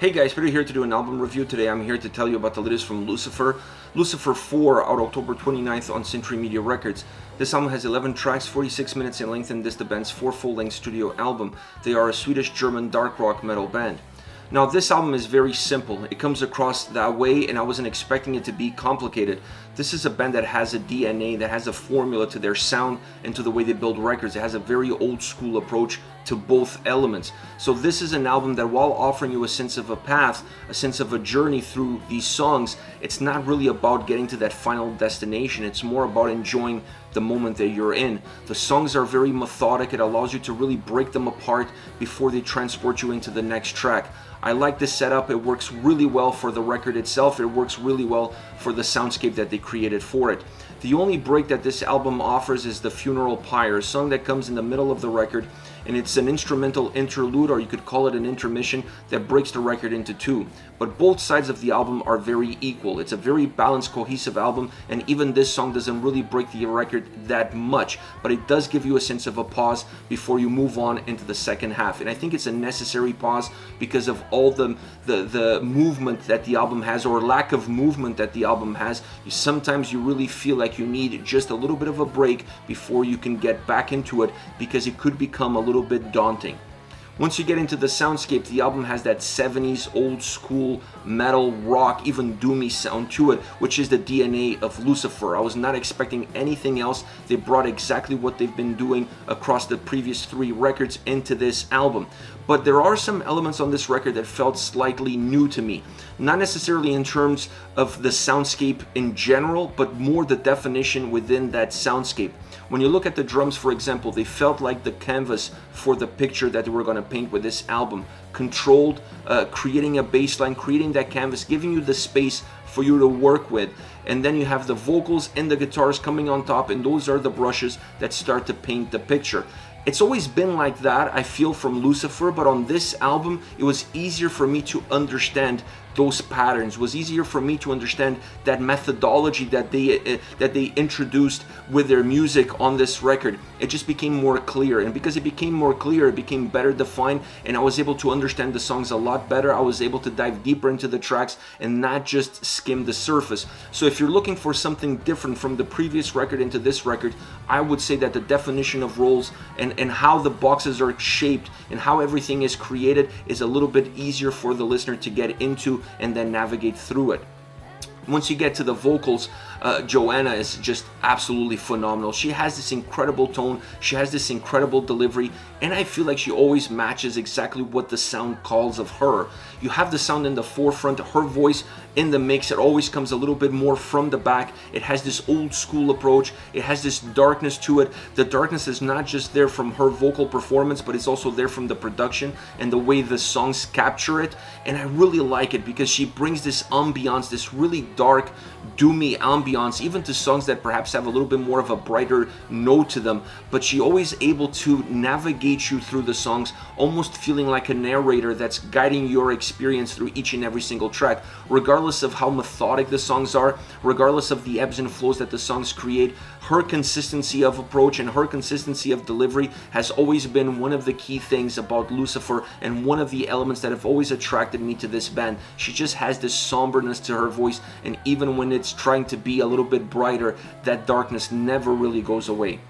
Hey guys, Peter here to do an album review. Today I'm here to tell you about the latest from Lucifer. Lucifer 4 out October 29th on Century Media Records. This album has 11 tracks, 46 minutes in length, and this is the band's 4 full-length studio album. They are a Swedish-German dark rock metal band. Now this album is very simple. It comes across that way and I wasn't expecting it to be complicated. This is a band that has a DNA, that has a formula to their sound and to the way they build records. It has a very old school approach to both elements. So this is an album that, while offering you a sense of a path, a sense of a journey through these songs, it's not really about getting to that final destination. It's more about enjoying the moment that you're in. The songs are very methodic. It allows you to really break them apart before they transport you into the next track. I like this setup. It works really well for the record itself. It works really well for the soundscape that they created for it. The only break that this album offers is the Funeral Pyre, a song that comes in the middle of the record, and it's an instrumental interlude, or you could call it an intermission, that breaks the record into two. But both sides of the album are very equal. It's a very balanced, cohesive album, and even this song doesn't really break the record that much, but it does give you a sense of a pause before you move on into the second half. And I think it's a necessary pause because of all the movement that the album has, or lack of movement that the album has. Sometimes you really feel like you need just a little bit of a break before you can get back into it, because it could become a little bit daunting. Once you get into the soundscape, the album has that 70s old school metal, rock, even doomy sound to it, which is the DNA of Lucifer. I was not expecting anything else. They brought exactly what they've been doing across the previous 3 records into this album. But there are some elements on this record that felt slightly new to me. Not necessarily in terms of the soundscape in general, but more the definition within that soundscape. When you look at the drums, for example, they felt like the canvas for the picture that they were going to paint with this album. Controlled, creating a bass line, creating that canvas, giving you the space for you to work with. And then you have the vocals and the guitars coming on top, and those are the brushes that start to paint the picture. It's always been like that, I feel, from Lucifer, but on this album, it was easier for me to understand those patterns. It was easier for me to understand that methodology that they introduced with their music on this record. It just became more clear, and because it became more clear, it became better defined, and I was able to understand the songs a lot better. I was able to dive deeper into the tracks and not just skim the surface. So if you're looking for something different from the previous record into this record, I would say that the definition of roles and how the boxes are shaped and how everything is created is a little bit easier for the listener to get into and then navigate through it. Once you get to the vocals, Joanna is just absolutely phenomenal. She has this incredible tone, she has this incredible delivery, and I feel like she always matches exactly what the sound calls of her. You have the sound in the forefront, her voice in the mix, it always comes a little bit more from the back. It has this old school approach, it has this darkness to it. The darkness is not just there from her vocal performance, but it's also there from the production and the way the songs capture it. And I really like it because she brings this ambiance, this really dark, doomy ambiance, even to songs that perhaps have a little bit more of a brighter note to them, but she always able to navigate you through the songs, almost feeling like a narrator that's guiding your experience through each and every single track, regardless of how methodic the songs are, regardless of the ebbs and flows that the songs create. Her consistency of approach and her consistency of delivery has always been one of the key things about Lucifer, and one of the elements that have always attracted me to this band. She just has this somberness to her voice, and even when it's trying to be a little bit brighter, that darkness never really goes away.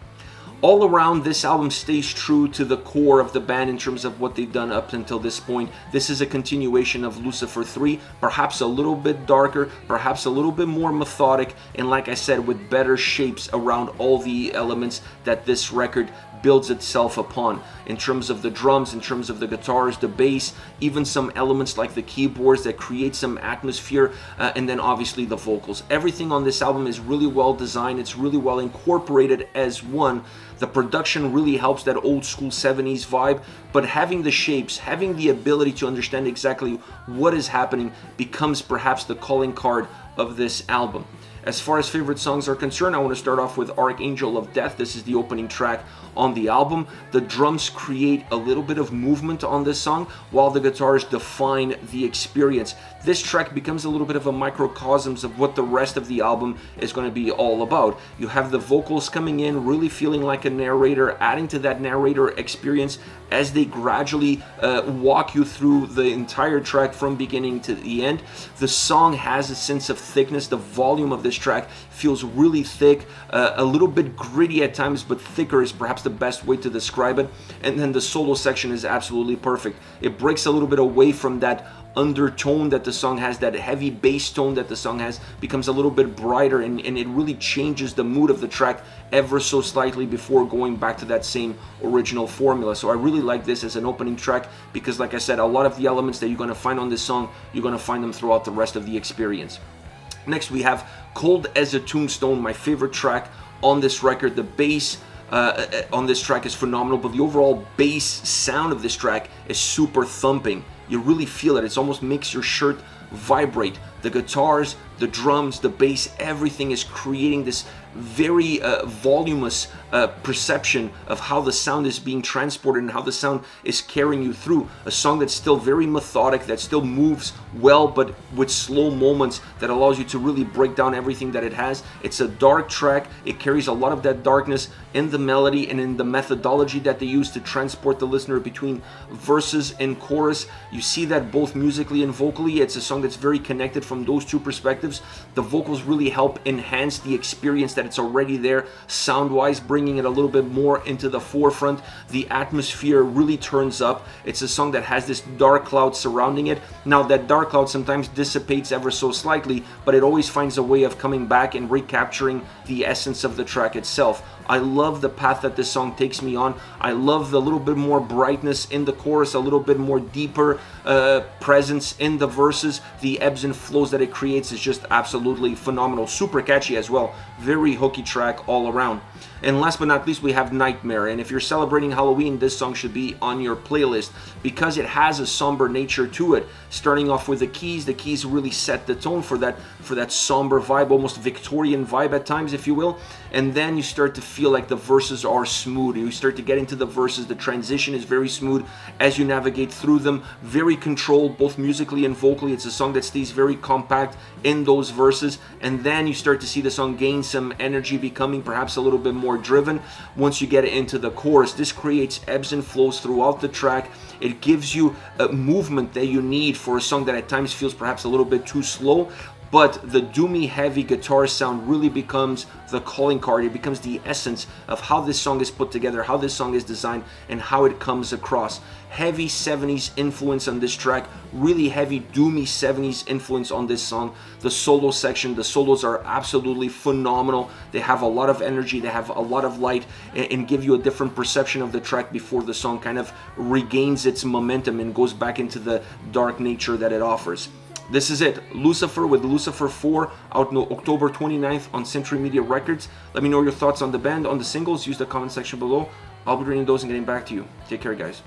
All around, this album stays true to the core of the band in terms of what they've done up until this point. This is a continuation of Lucifer 3, perhaps a little bit darker, perhaps a little bit more methodic, and like I said, with better shapes around all the elements that this record builds itself upon, in terms of the drums, in terms of the guitars, the bass, even some elements like the keyboards that create some atmosphere, and then obviously the vocals. Everything on this album is really well designed, it's really well incorporated as one. The production really helps that old school 70s vibe, but having the shapes, having the ability to understand exactly what is happening becomes perhaps the calling card of this album. As far as favorite songs are concerned, I want to start off with Archangel of Death. This is the opening track on the album. The drums create a little bit of movement on this song, while the guitars define the experience. This track becomes a little bit of a microcosm of what the rest of the album is going to be all about. You have the vocals coming in, really feeling like a narrator, adding to that narrator experience as they gradually walk you through the entire track from beginning to the end. The song has a sense of thickness. The volume of this track feels really thick, a little bit gritty at times, but thicker is perhaps the best way to describe it. And then the solo section is absolutely perfect. It breaks a little bit away from that undertone that the song has, that heavy bass tone that the song has, becomes a little bit brighter, and it really changes the mood of the track ever so slightly before going back to that same original formula. So I really like this as an opening track because, like I said, a lot of the elements that you're going to find on this song, you're going to find them throughout the rest of the experience. Next we have Cold as a Tombstone, my favorite track on this record. The bass on this track is phenomenal, but the overall bass sound of this track is super thumping. You really feel it. It almost makes your shirt vibrate. The guitars, the drums, the bass, everything is creating this very voluminous perception of how the sound is being transported and how the sound is carrying you through. A song that's still very methodic, that still moves well, but with slow moments that allows you to really break down everything that it has. It's a dark track. It carries a lot of that darkness in the melody and in the methodology that they use to transport the listener between verses and chorus. You see that both musically and vocally. It's a song that's very connected from those two perspectives. The vocals really help enhance the experience that it's already there sound-wise, bringing it a little bit more into the forefront. The atmosphere really turns up. It's a song that has this dark cloud surrounding it. Now that dark cloud sometimes dissipates ever so slightly, but it always finds a way of coming back and recapturing the essence of the track itself. I love the path that this song takes me on. I love the little bit more brightness in the chorus, a little bit more deeper presence in the verses. The ebbs and flows that it creates is just absolutely phenomenal. Super catchy as well. Very hooky track all around. And last but not least, we have Nightmare. And if you're celebrating Halloween, this song should be on your playlist because it has a somber nature to it. Starting off with the keys really set the tone for that somber vibe, almost Victorian vibe at times, if you will. And then you start to feel like the verses are smooth. You start to get into the verses. The transition is very smooth as you navigate through them. Very controlled, both musically and vocally. It's a song that stays very compact in those verses. And then you start to see the song gain some energy, becoming perhaps a little bit more driven once you get into the chorus. This creates ebbs and flows throughout the track. It gives you a movement that you need for a song that at times feels perhaps a little bit too slow. But the doomy heavy guitar sound really becomes the calling card. It becomes the essence of how this song is put together, how this song is designed, and how it comes across. Heavy 70s influence on this track, really heavy doomy 70s influence on this song. The solo section, the solos are absolutely phenomenal. They have a lot of energy, they have a lot of light, and give you a different perception of the track before the song kind of regains its momentum and goes back into the dark nature that it offers. This is it, Lucifer with Lucifer 4, out October 29th on Century Media Records. Let me know your thoughts on the band, on the singles. Use the comment section below. I'll be reading those and getting back to you. Take care, guys.